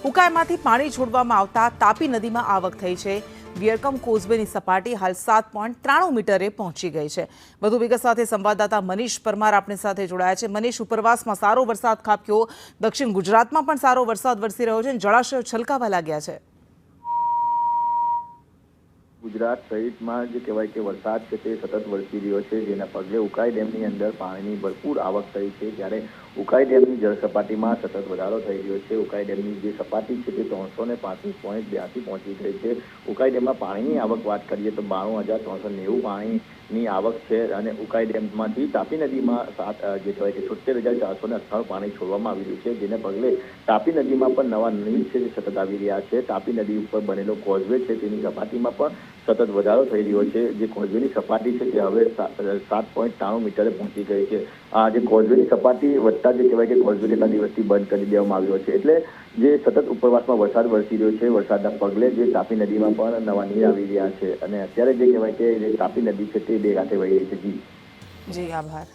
ઉકાઈમાંથી પાણી છોડવામાં આવતા તાપી નદીમાં આવક થઈ છે। વિયરકમ કોઝવેની સપાટી હાલ 7.93 મીટરે પહોંચી ગઈ છે। વધુ વિગત સાથે સંવાદદાતા મનીષ પરમાર આપણી સાથે જોડાયા છે। મનીષ, ઉપરવાસમાં સારો વરસાદ ખાબક્યો, દક્ષિણ ગુજરાતમાં પણ સારો વરસાદ વરસી રહ્યો છે, જળાશયો છલકાવા લાગ્યા છે। ગુજરાત સહિતમાં જે કહેવાય કે વરસાદ છે તે સતત વરસી રહ્યો છે, જેના પગલે ઉકાઈ ડેમની અંદર પાણીની ભરપૂર આવક થઈ છે। ત્યારે ઉકાઈ ડેમની જળ સપાટીમાં સતત વધારો થઈ રહ્યો છે। ઉકાઈ ડેમની જે સપાટી છે તે 335.82 પહોંચી ગઈ છે। ઉકાઈ ડેમમાં પાણીની આવક વાત કરીએ તો 92,390 પાણીની આવક છે અને ઉકાઈ ડેમમાંથી તાપી નદીમાં જે કહેવાય કે 76,498 પાણી છોડવામાં આવી રહ્યું છે, જેને પગલે તાપી નદીમાં પણ નવા નીર છે જે સતત આવી રહ્યા છે। તાપી નદી ઉપર બનેલો કોઝવે છે તેની સપાટીમાં પણ સતત વધારો થઈ રહ્યો છે। જે કોઝવેની સપાટી છે તે હવે 7.93 મીટરે પહોંચી ગઈ છે। આ જે કોઝવેની સપાટી વધતા જે કહેવાય કે કોઝવે કેટલા દિવસથી બંધ કરી દેવામાં આવ્યો છે, એટલે જે સતત ઉપરવાસમાં વરસાદ વરસી રહ્યો છે, વરસાદના પગલે જે તાપી નદીમાં પણ નવા નીર આવી રહ્યા છે અને અત્યારે જે કહેવાય કે તાપી નદી છે તે બે કાંઠે વહી રહી છે। જી જી, આભાર।